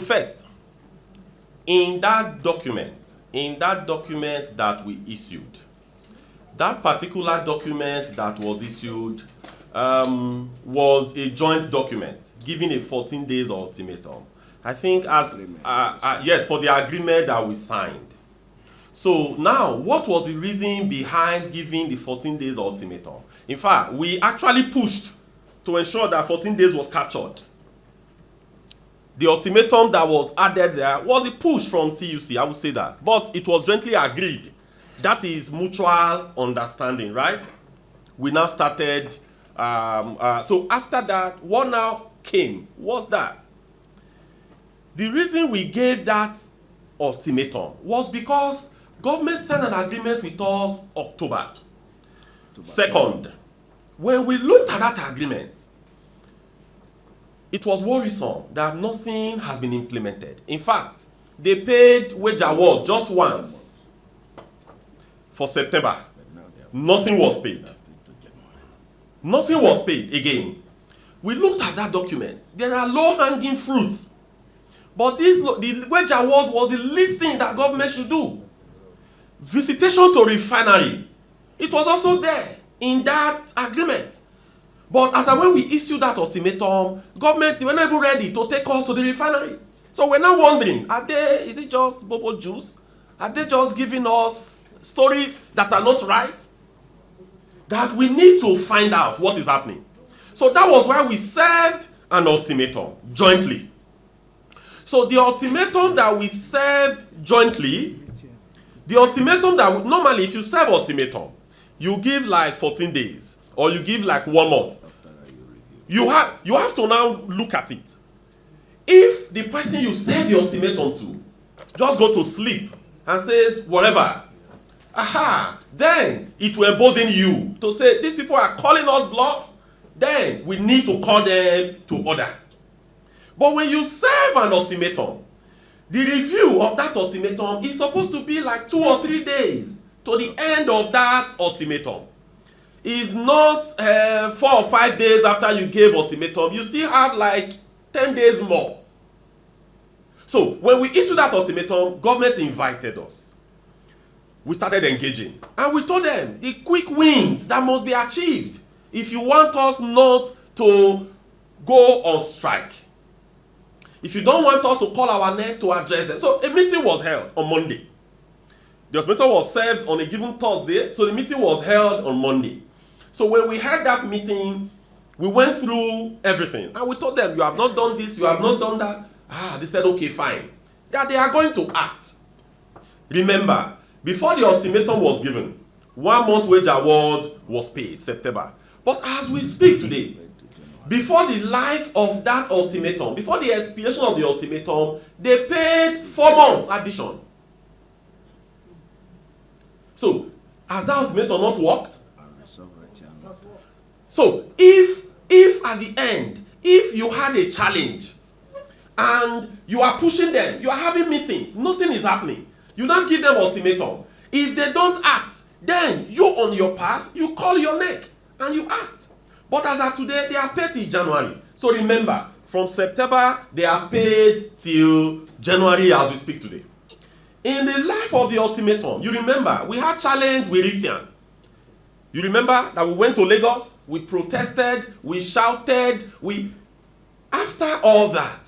first, in that document that we issued, that particular document that was issued was a joint document giving a 14 days ultimatum. I think yes, for the agreement that we signed. So now, what was the reason behind giving the 14 days ultimatum? In fact, we actually pushed to ensure that 14 days was captured. The ultimatum that was added there was a push from TUC, I would say that. But it was jointly agreed. That is mutual understanding, right? We now started. So after that, what now came was that the reason we gave that ultimatum was because government signed an agreement with us October 2nd. When we looked at that agreement, it was worrisome that nothing has been implemented. In fact, they paid wage award just once for September. Nothing was paid. Nothing was paid again. We looked at that document. There are low-hanging fruits. But the wage award was the least thing that government should do. Visitation to refinery. It was also there in that agreement. But when we issued that ultimatum, government, they were never ready to take us to the refinery. So we're now wondering, is it just bobo juice? Are they just giving us stories that are not right? That we need to find out what is happening. So that was why we served an ultimatum jointly. So the ultimatum that we served jointly, normally if you serve ultimatum, you give like 14 days or you give like 1 month. You have to now look at it. If the person you serve the ultimatum to just go to sleep and says whatever, then it will embolden you to say these people are calling us bluff, then we need to call them to order. But when you serve an ultimatum, the review of that ultimatum is supposed to be like 2 or 3 days to the end of that ultimatum. It's not 4 or 5 days after you gave ultimatum. You still have like 10 days more. So when we issued that ultimatum, government invited us. We started engaging. And we told them the quick wins that must be achieved if you want us not to go on strike. If you don't want us to call our neck to address them. So a meeting was held on Monday. The ultimatum was served on a given Thursday, so the meeting was held on Monday. So when we had that meeting, we went through everything. And we told them, you have not done this, you have not done that. They said, okay, fine. That they are going to act. Remember, before the ultimatum was given, 1 month wage award was paid, September. But as we speak today, before the life of that ultimatum, before the expiration of the ultimatum, they paid 4 months addition. So, has that ultimatum not worked? So, if at the end, if you had a challenge and you are pushing them, you are having meetings, nothing is happening, you now give them ultimatum. If they don't act, then you on your path, you call your neck and you act. But as of today, they are paid till January. So remember, from September, they are paid till January as we speak today. In the life of the ultimatum, you remember, we had challenge with Ritian. You remember that we went to Lagos, we protested, we shouted, after all that,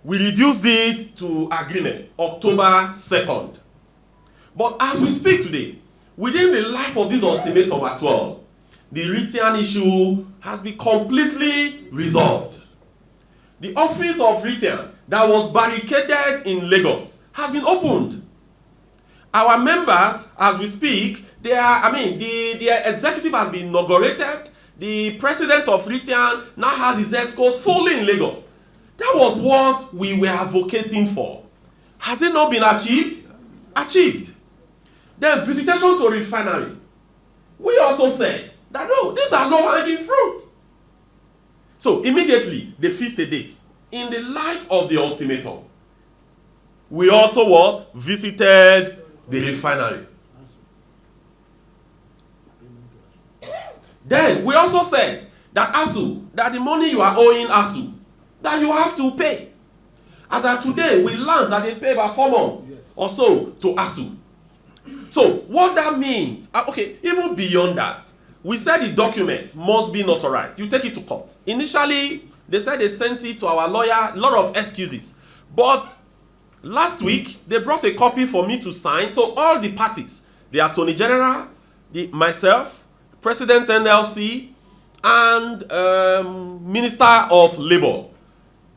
we reduced it to agreement, October 2nd. But as we speak today, within the life of this ultimatum at all, the Ritian issue has been completely resolved. The office of Ritian that was barricaded in Lagos has been opened. Our members, as we speak, the executive has been inaugurated. The president of Ritian now has his escorts fully in Lagos. That was what we were advocating for. Has it not been achieved? Achieved. Then visitation to refinery. We also said that no, these are low-hanging fruit. So immediately they fixed a date. In the life of the ultimatum, we also visited the refinery. Then we also said that the money you are owing ASU, that you have to pay. As of today, we learned that they pay about 4 months or so to ASU. So what that means, okay, even beyond that, we said the document must be notarized. You take it to court. Initially, they said they sent it to our lawyer, a lot of excuses. But last week, they brought a copy for me to sign. So all the parties, the Attorney General, myself, President NLC, and Minister of Labour,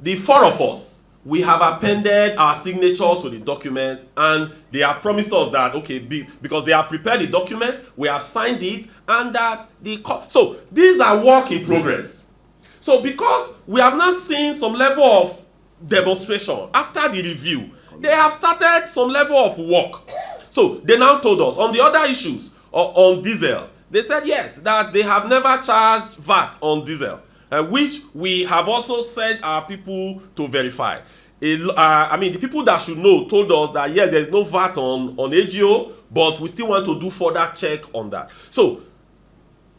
the 4 of us, we have appended our signature to the document, and they have promised us that, okay, because they have prepared the document, we have signed it, and that so these are work in progress. So because we have not seen some level of demonstration after the review, they have started some level of work. So they now told us on the other issues on diesel, they said yes, that they have never charged VAT on diesel. Which we have also sent our people to verify. I mean, the people that should know told us that yes, there is no VAT on AGO, but we still want to do further check on that. So,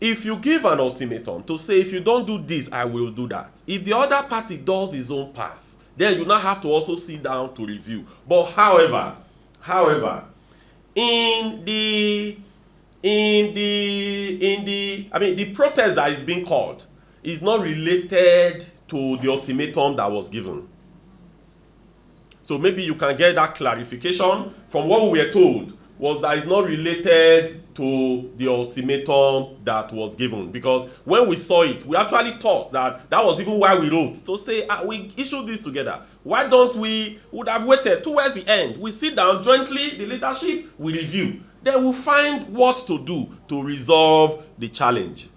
if you give an ultimatum to say, if you don't do this, I will do that. If the other party does his own path, then you now have to also sit down to review. But however, in the protest that is being called, is not related to the ultimatum that was given. So maybe you can get that clarification from what we were told was that it's not related to the ultimatum that was given. Because when we saw it, we actually thought that was even why we wrote, to say, we issued this together. Why don't we would have waited towards the end? We sit down jointly, the leadership, we review. Then we'll find what to do to resolve the challenge.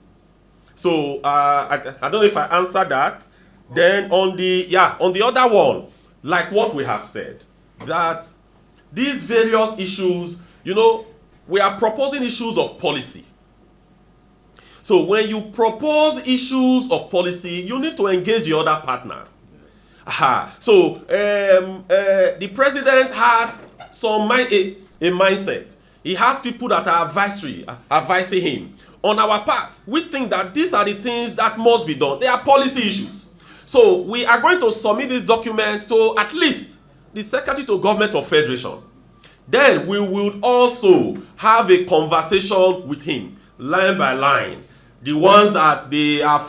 So I don't know if I answered that. Then on the other one, like what we have said, that these various issues, we are proposing issues of policy. So when you propose issues of policy, you need to engage the other partner. So the president had a mindset. He has people that are advising him. On our path, we think that these are the things that must be done. They are policy issues. So we are going to submit this document to at least the Secretary to Government of Federation. Then we will also have a conversation with him, line by line. The ones that they are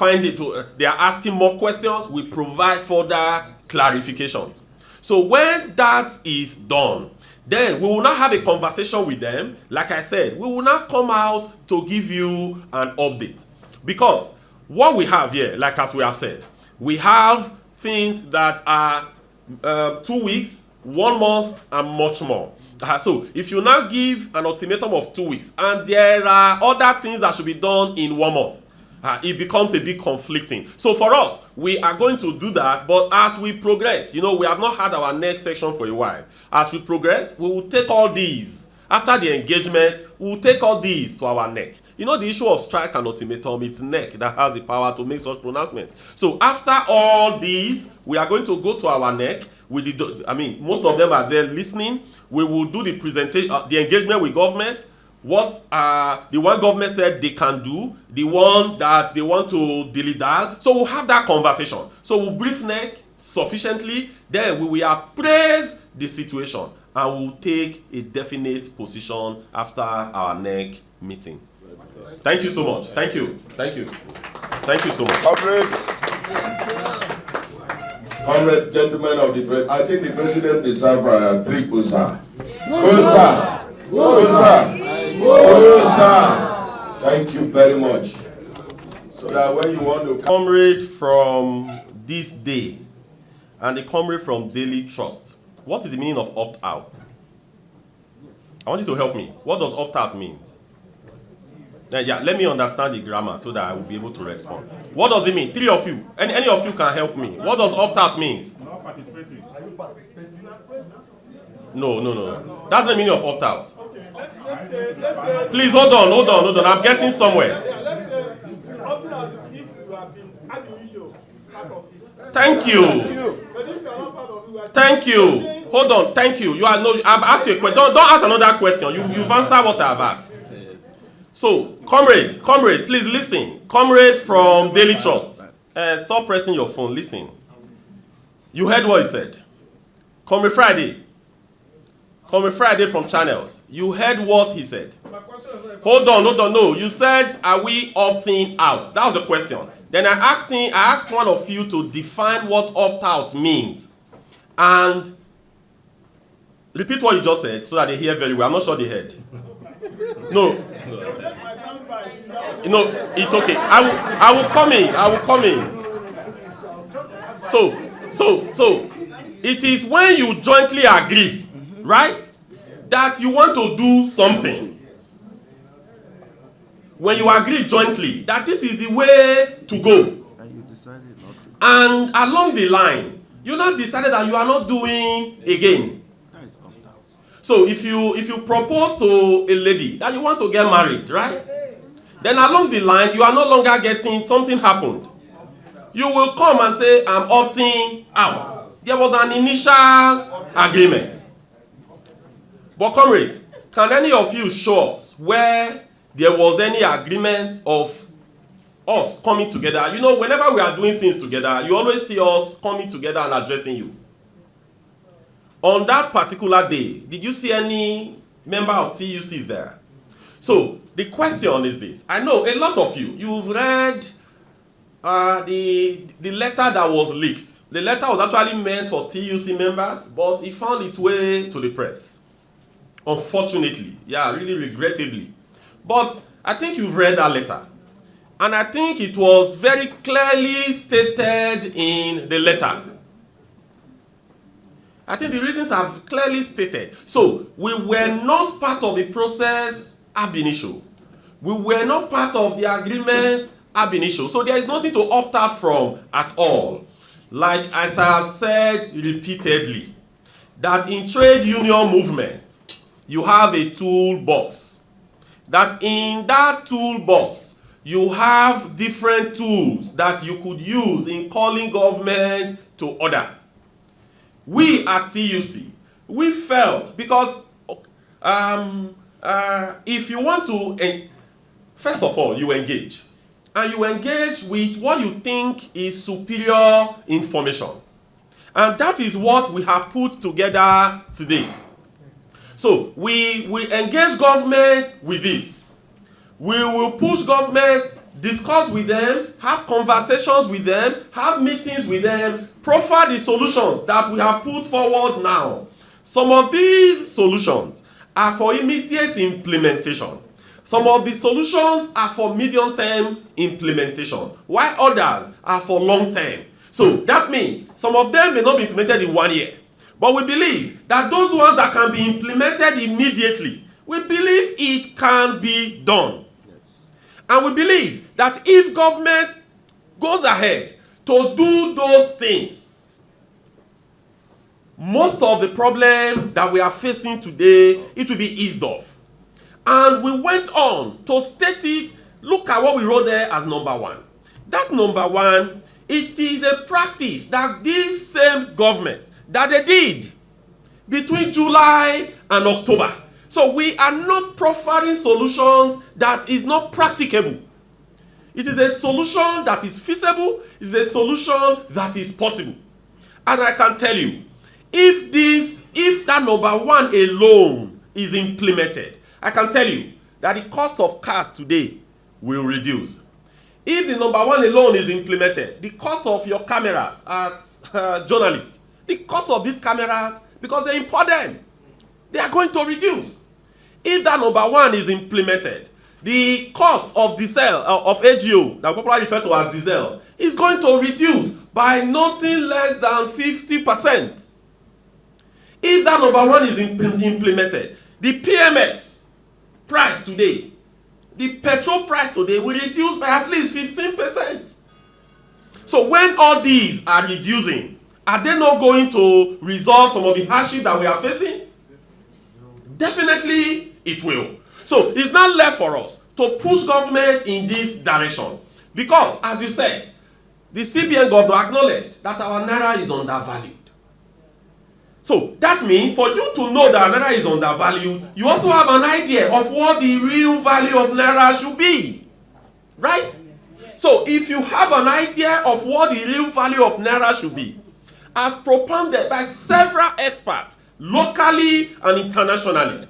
asking more questions, we provide further clarifications. So when that is done, then we will now have a conversation with them. Like I said, we will now come out to give you an update. Because what we have here, like as we have said, we have things that are 2 weeks, 1 month, and much more. So if you now give an ultimatum of 2 weeks, and there are other things that should be done in 1 month, it becomes a bit conflicting. So for us, we are going to do that, but as we progress, we have not had our next section for a while. As we progress, we will take all these. After the engagement, we will take all these to our neck. The issue of strike and ultimatum, it's neck that has the power to make such pronouncements. So after all these, we are going to go to our neck. Most of them are there listening. We will do the presentation, the engagement with government. What the one government said they can do, the one that they want to dilly-dally. So we'll have that conversation. So we'll brief neck sufficiently, then we will appraise the situation and we'll take a definite position after our neck meeting. Thank you so much. Thank you. Thank you. Thank you so much. Comrade, gentlemen of the president, I think the president deserves 3 Kusa. Kusa! Kusa! Kusa! Thank you very much. So that when you want to... Comrade from this day and the comrade from Daily Trust, what is the meaning of opt-out? I want you to help me. What does opt-out mean? Let me understand the grammar so that I will be able to respond. What does it mean? 3 of you. Any of you can help me. What does opt-out mean? Not participating. Are you participating? No. That's the meaning of opt-out. Please hold on. I'm getting somewhere. Thank you. Hold on. Thank you. I've asked you a question. Don't ask another question. You've answered what I've asked. So, comrade, please listen. Comrade from Daily Trust. Stop pressing your phone. Listen. You heard what he said. Comrade Friday. Comrade Friday from Channels. You heard what he said. Hold on. No. You said, are we opting out? That was the question. Then I asked one of you to define what opt-out means. And repeat what you just said so that they hear very well. I'm not sure they heard. No, it's okay. I will come in. So, it is when you jointly agree, right, that you want to do something. When you agree jointly that this is the way to go, and along the line, you now decided that you are not doing again. So if you propose to a lady that you want to get married, right? Then along the line, you are no longer getting, something happened. You will come and say, I'm opting out. There was an initial agreement. But comrade, can any of you show us where there was any agreement of us coming together? You know, whenever we are doing things together, you always see us coming together and addressing you. On that particular day, did you see any member of TUC there? So, the question is this. I know a lot of you've read the letter that was leaked. The letter was actually meant for TUC members, but it found its way to the press. Unfortunately. Yeah, really regrettably. But I think you've read that letter. And I think it was very clearly stated in the letter. I think the reasons are clearly stated. So, we were not part of the process ab initio. We were not part of the agreement ab initio. So, there is nothing to opt out from at all. Like as I have said repeatedly, that in trade union movement, you have a toolbox. That in that toolbox, you have different tools that you could use in calling government to order. We at TUC, we felt, because if you want to, first of all, you engage. And you engage with what you think is superior information. And that is what we have put together today. So, we engage government with this. We will push government, discuss with them, have conversations with them, have meetings with them, proffer the solutions that we have put forward now. Some of these solutions are for immediate implementation. Some of the solutions are for medium-term implementation, while others are for long-term. So that means some of them may not be implemented in 1 year. But we believe that those ones that can be implemented immediately, we believe it can be done. And we believe that if government goes ahead to do those things, most of the problem that we are facing today, it will be eased off. And we went on to state it. Look at what we wrote there as number one. That number one, it is a practice that this same government, that they did between July and October. So we are not providing solutions that is not practicable. It is a solution that is feasible. It is a solution that is possible. And I can tell you, if that number one alone is implemented, I can tell you that the cost of cars today will reduce. If the number one alone is implemented, the cost of your cameras as journalists, the cost of these cameras, because they import them, they are going to reduce. If that number one is implemented, the cost of diesel, of AGO, that we popularly refer to as diesel, is going to reduce by nothing less than 50%. If that number one is implemented, the PMS price today, the petrol price today will reduce by at least 15%. So when all these are reducing, are they not going to resolve some of the hardship that we are facing? Definitely it will. So it's not left for us to push government in this direction. Because, as you said, the CBN governor acknowledged that our naira is undervalued. So that means for you to know that naira is undervalued, you also have an idea of what the real value of naira should be. Right? So if you have an idea of what the real value of naira should be, as propounded by several experts, locally and internationally.